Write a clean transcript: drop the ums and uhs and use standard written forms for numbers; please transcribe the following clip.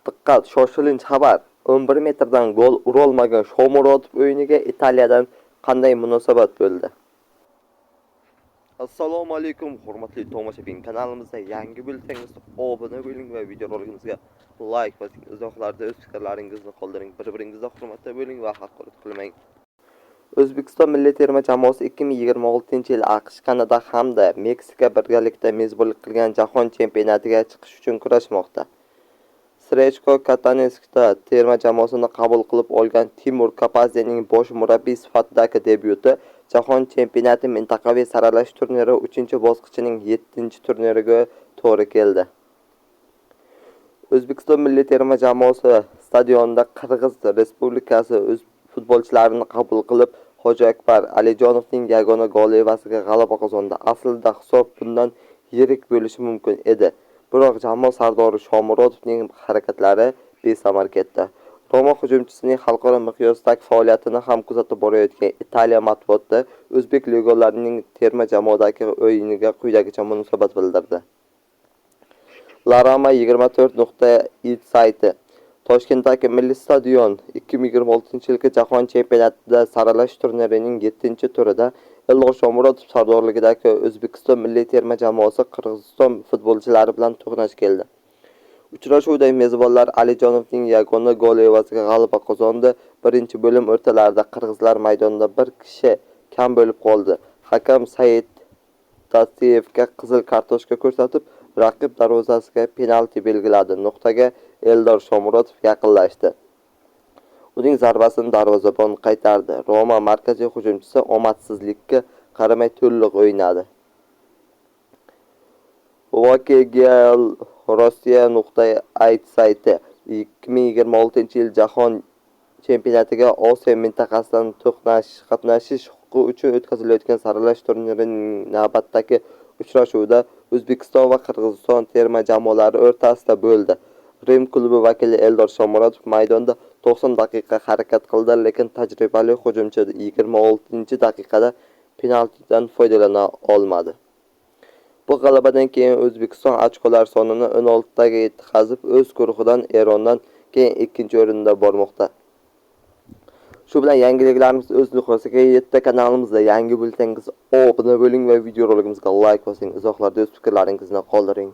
Diqqat, shoshilinch xabar. 11 metrdan gol urolmagan Shomurodov o'yiniga Italiyadan qanday munosabat bo'ldi? Assalomu alaykum, hurmatli tomoshabin. Kanalimizda yangi bo'lsangiz obuna bo'ling va videoroligimizga like bosing. Izohlarda o'z fikrlaringizni qoldiring. Bir-biringizga hurmatda bo'ling va haqorat qilmang. O'zbekiston milliy terma jamoasi 2026-yil AQSh, Kanada hamda Meksika birgalikda mezbonlik qilgan jahon chempionatiga chiqish uchun kurashmoqda. Srechko Kataneskda terma jamoasini qabul qilib olgan Timur Kapadzening bosh murabbiy sifatidagi debyuti Jahon chempionati mintaqaviy saralash turniri 3-bosqichining 7-turniriga to'g'ri keldi. O'zbekiston milliy terma jamoasi stadionda Qirg'iz Respublikasi o'z futbolchilarini qabul qilib, Hoji Akbar Alijonovning yagona goli evasiga g'alaba qozondi. Aslida hisob bundan yirik bo'lishi mumkin edi. Biroq jamoa sardori Shomurodovning harakatlari besamar ketdi. Roma hujumchisining xalqaro miqyosdagi faoliyatini ham kuzatib borayotgan Italiya matbuoti o'zbek legionlarining terma jamoadagi o'yiniga quyidagicha munosabat bildirdi. La Roma 24.it sayti Toshkentdagi Milliy stadion 2026-yilgi Jahon chempionatida saralash turnirining 7-turida Eldor Shomurodov sardorligidagi O'zbekiston milliy terma jamoasi Qirg'iziston futbolchilari bilan to'qnash keldi. Uchrashuvda mezbonlar Alijonovning yagona goli evaziga g'alaba qozondi. Birinchi bo'lim o'rtalarida qirg'izlar maydonda bir kishi kam bo'lib qoldi. Hakam Said Tatsiyevga qizil kartochka ko'rsatib, raqib darvozasiga penalti belgiladi. Nuqtaga Eldor Shomurodov yaqinlashdi. Uning zarbasini darvozabon qaytardi. Roma markaziy hujumchisi omadsizlikka qaramay to'liq o'ynadi. Vokegal Rossiya.it sayti 2026-yil Jahon chempionatiga Osiyo mintaqasidan qatnashish huquqi uchun o'tkazilayotgan saralash turnirining navbatdagi uchrashuvida O'zbekiston va Qirg'iziston terma jamoalari o'rtasida bo'ldi. Rim klubi vakili Eldor Shomurodov maydonda 90 daqiqa harakat qildi, lekin tajribali hujumchi 26-daqiqada penaltidan foydalana olmadi. Bu g'alabadan keyin O'zbekiston ochkolar sonini 16 ga yetkazib, o'z guruhidan Erondan keyin 2-o'rinda bormoqda. Shu bilan yangiliklarimiz o'z nihoyasiga yetdi. Kanalimizda yangi bo'lsangiz obuna bo'ling va videoroligimizga like bosing. Izohlarda o'z fikrlaringizni qoldiring.